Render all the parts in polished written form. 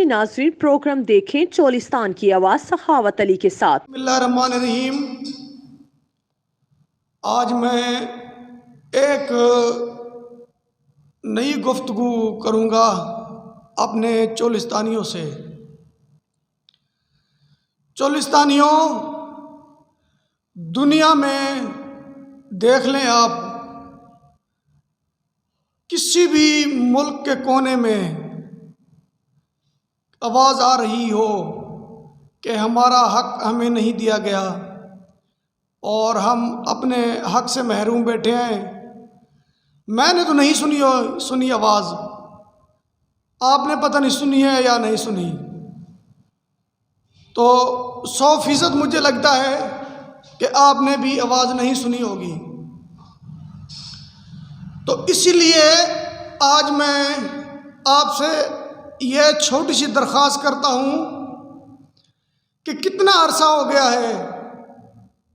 नाज़रीन प्रोग्राम देखें चोलिस्तान की आवाज़ सखावत अली के साथ। बिस्मिल्लाहिर्रहमानिर्रहीम। आज मैं एक नई गुफ्तगू करूँगा अपने चोलिस्तानियों से। चोलिस्तानियों, दुनिया में देख लें आप, किसी भी मुल्क के कोने में आवाज़ आ रही हो कि हमारा हक हमें नहीं दिया गया और हम अपने हक से महरूम बैठे हैं, मैंने तो नहीं सुनी आवाज़, आपने पता नहीं सुनी है या नहीं सुनी, तो 100% मुझे लगता है कि आपने भी आवाज़ नहीं सुनी होगी। तो इसीलिए आज मैं आपसे ये छोटी सी दरख्वास्त करता हूँ कि कितना अरसा हो गया है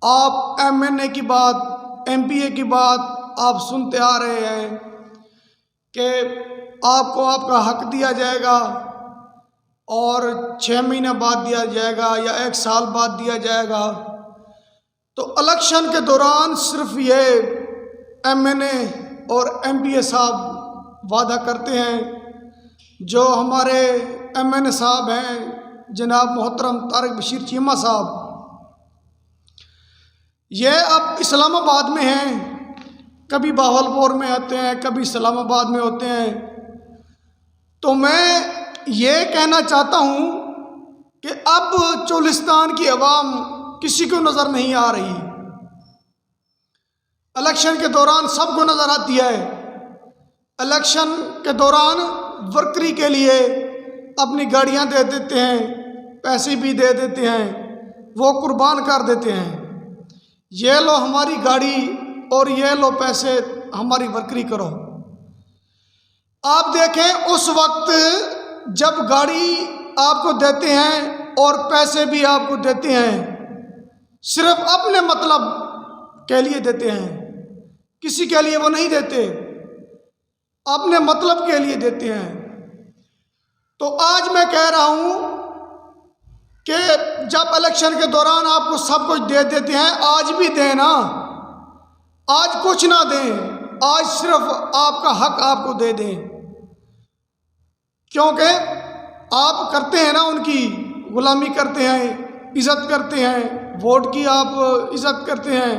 आप MNA की बात, MPA की बात आप सुनते आ रहे हैं कि आपको आपका हक दिया जाएगा और 6 महीने बाद दिया जाएगा या 1 साल बाद दिया जाएगा। तो इलेक्शन के दौरान सिर्फ ये MNA और MPA साहब वादा करते हैं। जो हमारे MNA साहब हैं जनाब मोहतरम तारिक बशीर चीमा साहब, ये अब इस्लामाबाद में हैं, कभी बहावलपुर में आते हैं, कभी इस्लामाबाद में होते हैं। तो मैं ये कहना चाहता हूँ कि अब चोलिस्तान की अवाम किसी को नज़र नहीं आ रही। इलेक्शन के दौरान सबको नज़र आती है। इलेक्शन के दौरान वर्करी के लिए अपनी गाड़ियां दे देते हैं, पैसे भी दे देते हैं, वो कुर्बान कर देते हैं, ये लो हमारी गाड़ी और ये लो पैसे, हमारी वर्करी करो। आप देखें उस वक्त जब गाड़ी आपको देते हैं और पैसे भी आपको देते हैं, सिर्फ अपने मतलब के लिए देते हैं, किसी के लिए वो नहीं देते, अपने मतलब के लिए देते हैं। तो आज मैं कह रहा हूं कि जब इलेक्शन के दौरान आपको सब कुछ दे देते हैं, आज भी दें ना, आज कुछ ना दें, आज सिर्फ आपका हक आपको दे दें, क्योंकि आप करते हैं ना, उनकी गुलामी करते हैं, इज़्ज़त करते हैं, वोट की आप इज़्ज़त करते हैं।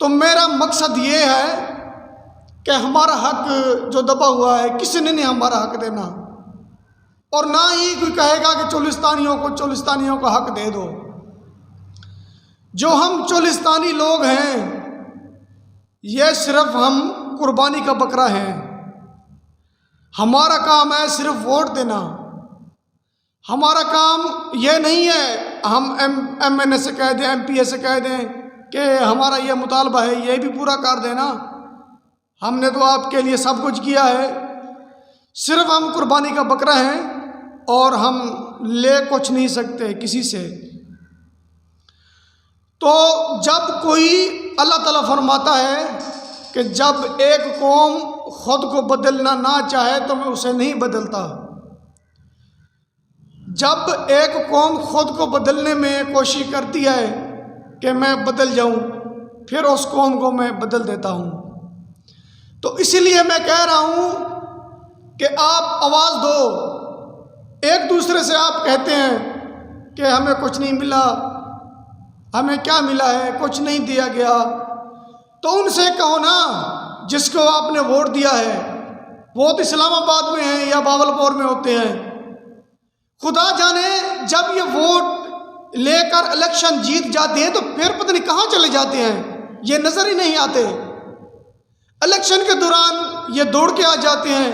तो मेरा मकसद ये है कि हमारा हक जो दबा हुआ है, किसी ने नहीं हमारा हक देना, और ना ही कोई कहेगा कि चोलिस्तानियों को हक दे दो। जो हम चोलिस्तानी लोग हैं, ये सिर्फ हम कुर्बानी का बकरा हैं। हमारा काम है सिर्फ वोट देना। हमारा काम ये नहीं है हम MNA से कह दें, MPA से कह दें कि हमारा ये मुतालबा है, ये भी पूरा कर देना, हमने तो आपके लिए सब कुछ किया है। सिर्फ हम कुर्बानी का बकरा हैं और हम ले कुछ नहीं सकते किसी से। तो जब कोई, अल्लाह ताला फरमाता है कि जब एक कौम खुद को बदलना ना चाहे तो मैं उसे नहीं बदलता। जब एक कौम खुद को बदलने में कोशिश करती है कि मैं बदल जाऊं, फिर उस कौम को मैं बदल देता हूं। तो इसीलिए मैं कह रहा हूं कि आप आवाज़ दो। एक दूसरे से आप कहते हैं कि हमें कुछ नहीं मिला, हमें क्या मिला है, कुछ नहीं दिया गया। तो उनसे कहो ना, जिसको आपने वोट दिया है, वो तो इस्लामाबाद में है या बहावलपुर में होते हैं। खुदा जाने जब ये वोट लेकर इलेक्शन जीत जाते हैं तो फिर पता नहीं कहाँ चले जाते हैं, ये नज़र ही नहीं आते। इलेक्शन के दौरान ये दौड़ के आ जाते हैं,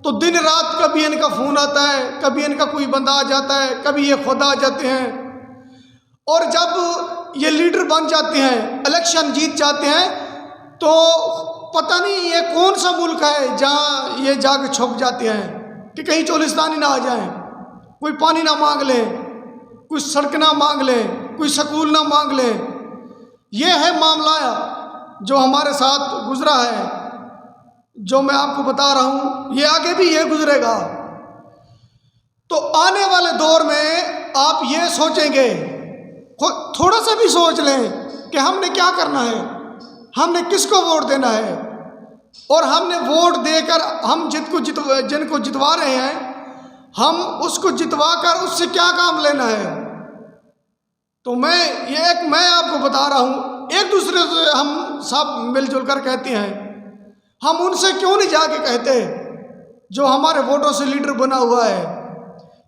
तो दिन रात कभी इनका फ़ोन आता है, कभी इनका कोई बंदा आ जाता है, कभी ये खुद आ जाते हैं। और जब ये लीडर बन जाते हैं, इलेक्शन जीत जाते हैं, तो पता नहीं ये कौन सा मुल्क है जहाँ ये जाके छुप जाते हैं कि कहीं चोलिस्तानी ना आ जाएं, कोई पानी ना मांग ले, कोई सड़क ना मांग ले, कोई स्कूल ना मांग ले। ये है मामला जो हमारे साथ गुजरा है, जो मैं आपको बता रहा हूँ, ये आगे भी ये गुजरेगा। تو آنے والے دور میں آپ یہ سوچیں گے، تھوڑا سا بھی سوچ لیں کہ ہم نے کیا کرنا ہے، ہم نے کس کو ووٹ دینا ہے، اور ہم نے ووٹ دے کر ہم جن کو جتوا رہے ہیں، ہم اس کو جتوا کر اس سے کیا کام لینا ہے۔ تو میں آپ کو بتا رہا ہوں، ایک دوسرے سے ہم سب مل جل کر کہتے ہیں، ہم ان سے کیوں نہیں جا کے کہتے جو ہمارے ووٹوں سے لیڈر بنا ہوا ہے؟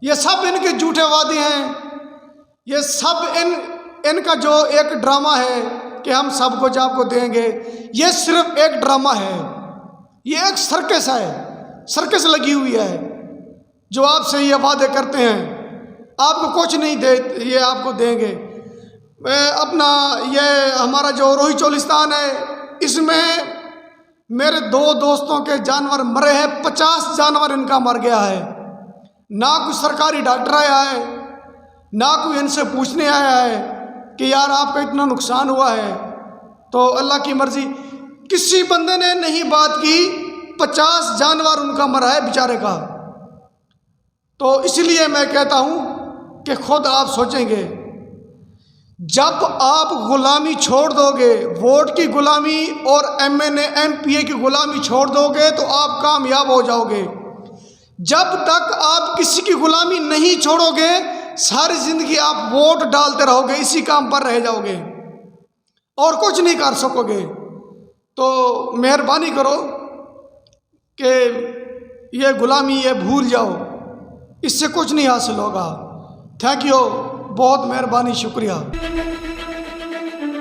یہ سب ان کے جھوٹے وعدے ہیں، یہ سب ان کا جو ایک ڈرامہ ہے کہ ہم سب کچھ آپ کو دیں گے، یہ صرف ایک ڈرامہ ہے، یہ ایک سرکس ہے، سرکس لگی ہوئی ہے، جو آپ سے یہ وعدے کرتے ہیں آپ کو کچھ نہیں دے، یہ آپ کو دیں گے۔ اپنا یہ ہمارا جو روہی چولستان ہے، اس میں میرے 2 دوستوں کے جانور مرے ہیں، 50 جانور ان کا مر گیا ہے، نہ کوئی سرکاری ڈاکٹر آیا ہے، نہ کوئی ان سے پوچھنے آیا ہے کہ یار آپ کا اتنا نقصان ہوا ہے۔ تو اللہ کی مرضی، کسی بندے نے نہیں بات کی، 50 جانور ان کا مرا ہے بیچارے کا۔ تو اس لیے میں کہتا ہوں کہ خود آپ سوچیں گے، جب آپ غلامی چھوڑ دو گے، ووٹ کی غلامی اور MPA کی غلامی چھوڑ دو گے تو آپ کامیاب ہو جاؤ گے۔ جب تک آپ کسی کی غلامی نہیں چھوڑو گے، ساری زندگی آپ ووٹ ڈالتے رہو گے، اسی کام پر رہ جاؤ گے اور کچھ نہیں کر سکو گے۔ تو مہربانی کرو کہ یہ غلامی یہ بھول جاؤ، اس سے کچھ نہیں حاصل ہوگا۔ تھینک یو، بہت مہربانی، شکریہ۔